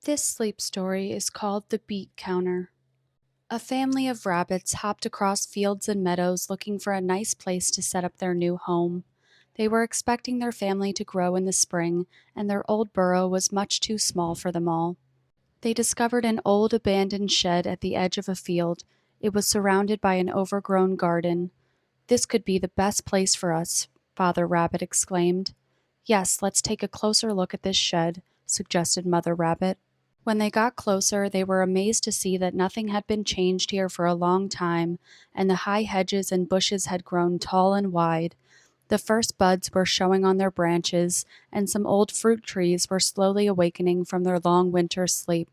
This sleep story is called The Beet Counter. A family of rabbits hopped across fields and meadows looking for a nice place to set up their new home. They were expecting their family to grow in the spring, and their old burrow was much too small for them all. They discovered an old abandoned shed at the edge of a field. It was surrounded by an overgrown garden. "This could be the best place for us," Father Rabbit exclaimed. "Yes, let's take a closer look at this shed," suggested Mother Rabbit. When they got closer, they were amazed to see that nothing had been changed here for a long time, and the high hedges and bushes had grown tall and wide. The first buds were showing on their branches, and some old fruit trees were slowly awakening from their long winter sleep.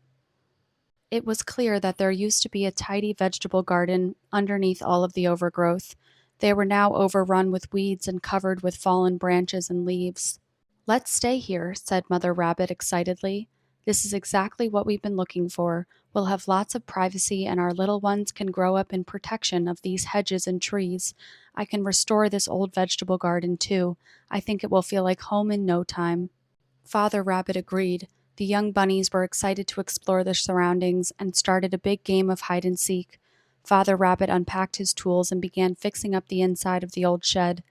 It was clear that there used to be a tidy vegetable garden underneath all of the overgrowth. They were now overrun with weeds and covered with fallen branches and leaves. "Let's stay here," said Mother Rabbit excitedly. "This is exactly what we've been looking for. We'll have lots of privacy, and our little ones can grow up in protection of these hedges and trees. I can restore this old vegetable garden, too. I think it will feel like home in no time." Father Rabbit agreed. The young bunnies were excited to explore their surroundings and started a big game of hide and seek. Father Rabbit unpacked his tools and began fixing up the inside of the old shed.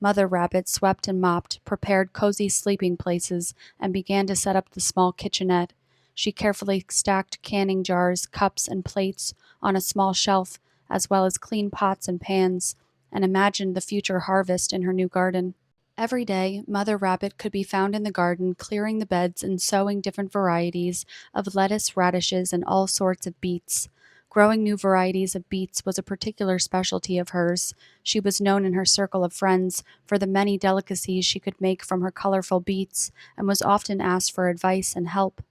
Mother Rabbit swept and mopped, prepared cozy sleeping places, and began to set up the small kitchenette. She carefully stacked canning jars, cups, and plates on a small shelf, as well as clean pots and pans, and imagined the future harvest in her new garden. Every day, Mother Rabbit could be found in the garden clearing the beds and sowing different varieties of lettuce, radishes, and all sorts of beets. Growing new varieties of beets was a particular specialty of hers. She was known in her circle of friends for the many delicacies she could make from her colorful beets, and was often asked for advice and help.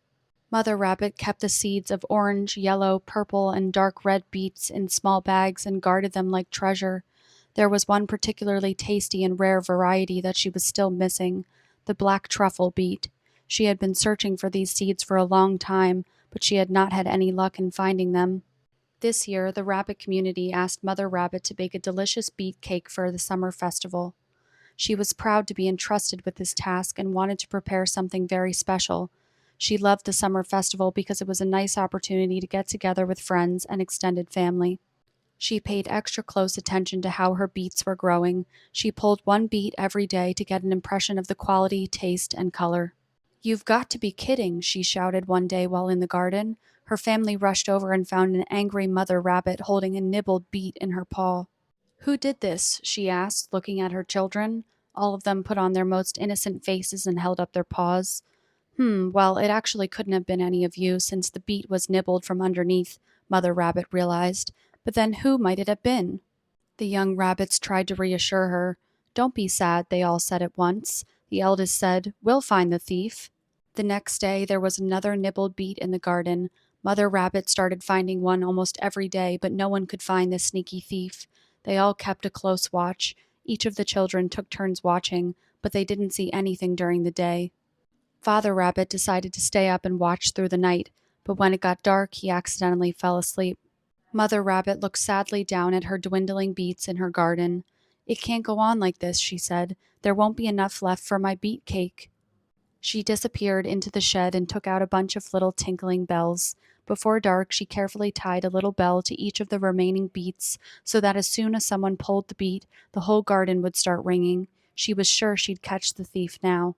Mother Rabbit kept the seeds of orange, yellow, purple, and dark red beets in small bags and guarded them like treasure. There was one particularly tasty and rare variety that she was still missing, the black truffle beet. She had been searching for these seeds for a long time, but she had not had any luck in finding them. This year, the rabbit community asked Mother Rabbit to bake a delicious beet cake for the summer festival. She was proud to be entrusted with this task and wanted to prepare something very special. She loved the summer festival because it was a nice opportunity to get together with friends and extended family. She paid extra close attention to how her beets were growing. She pulled one beet every day to get an impression of the quality, taste, and color. "You've got to be kidding," she shouted one day while in the garden. Her family rushed over and found an angry Mother Rabbit holding a nibbled beet in her paw. "Who did this?" she asked, looking at her children. All of them put on their most innocent faces and held up their paws. Well, it actually couldn't have been any of you, since the beet was nibbled from underneath," Mother Rabbit realized. "But then who might it have been?" The young rabbits tried to reassure her. "Don't be sad," they all said at once. The eldest said, "We'll find the thief." The next day there was another nibbled beet in the garden. Mother Rabbit started finding one almost every day, but no one could find the sneaky thief. They all kept a close watch. Each of the children took turns watching, but they didn't see anything during the day. Father Rabbit decided to stay up and watch through the night, but when it got dark, he accidentally fell asleep. Mother Rabbit looked sadly down at her dwindling beets in her garden. "It can't go on like this," she said. "There won't be enough left for my beet cake." She disappeared into the shed and took out a bunch of little tinkling bells. Before dark, she carefully tied a little bell to each of the remaining beets so that as soon as someone pulled the beet, the whole garden would start ringing. She was sure she'd catch the thief now.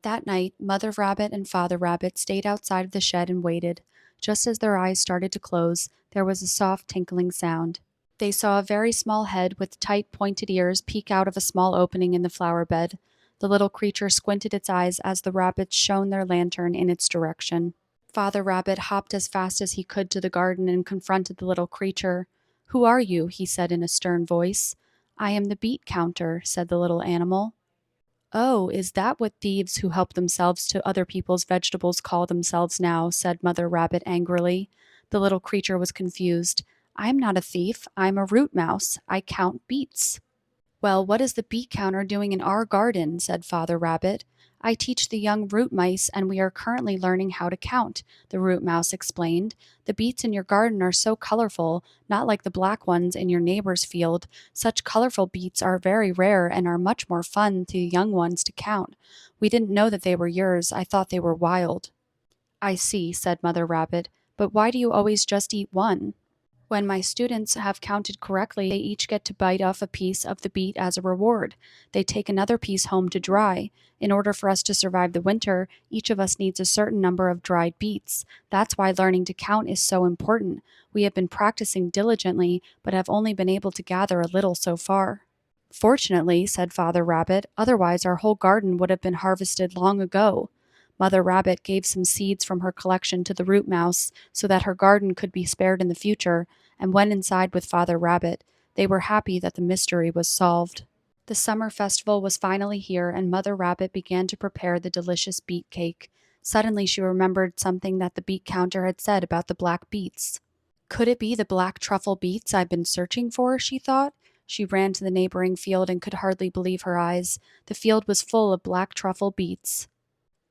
That night, Mother Rabbit and Father Rabbit stayed outside of the shed and waited. Just as their eyes started to close, there was a soft tinkling sound. They saw a very small head with tight pointed ears peek out of a small opening in the flower bed. The little creature squinted its eyes as the rabbits shone their lantern in its direction. Father Rabbit hopped as fast as he could to the garden and confronted the little creature. "Who are you?" he said in a stern voice. "I am the beet counter," said the little animal. "Oh, is that what thieves who help themselves to other people's vegetables call themselves now?" said Mother Rabbit angrily. The little creature was confused. "I'm not a thief. I'm a root mouse. I count beets." "Well, what is the beet counter doing in our garden?" said Father Rabbit. "I teach the young root mice, and we are currently learning how to count," the root mouse explained. "The beets in your garden are so colorful, not like the black ones in your neighbor's field. Such colorful beets are very rare and are much more fun to young ones to count. We didn't know that they were yours. I thought they were wild." I see, said Mother Rabbit, but why do you always just eat one? When my students have counted correctly, they each get to bite off a piece of the beet as a reward. They take another piece home to dry. In order for us to survive the winter, each of us needs a certain number of dried beets. That's why learning to count is so important. We have been practicing diligently, but have only been able to gather a little so far. Fortunately, said Father Rabbit, otherwise our whole garden would have been harvested long ago. Mother Rabbit gave some seeds from her collection to the root mouse so that her garden could be spared in the future, and went inside with Father Rabbit. They were happy that the mystery was solved. The summer festival was finally here, and Mother Rabbit began to prepare the delicious beet cake. Suddenly she remembered something that the beet counter had said about the black beets. Could it be the black truffle beets I've been searching for? She thought. She ran to the neighboring field and could hardly believe her eyes. The field was full of black truffle beets.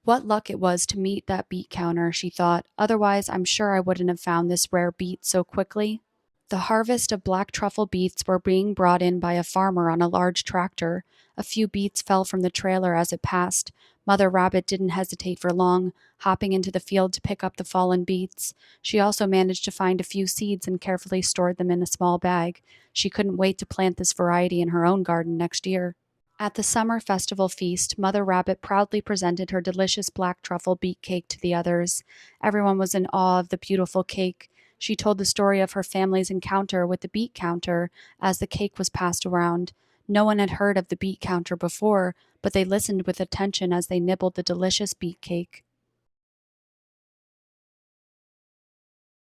What luck it was to meet that beet counter, she thought. Otherwise, I'm sure I wouldn't have found this rare beet so quickly. The harvest of black truffle beets were being brought in by a farmer on a large tractor. A few beets fell from the trailer as it passed. Mother Rabbit didn't hesitate for long, hopping into the field to pick up the fallen beets. She also managed to find a few seeds and carefully stored them in a small bag. She couldn't wait to plant this variety in her own garden next year. At the summer festival feast, Mother Rabbit proudly presented her delicious black truffle beet cake to the others. Everyone was in awe of the beautiful cake. She told the story of her family's encounter with the beet counter as the cake was passed around. No one had heard of the beet counter before, but they listened with attention as they nibbled the delicious beet cake.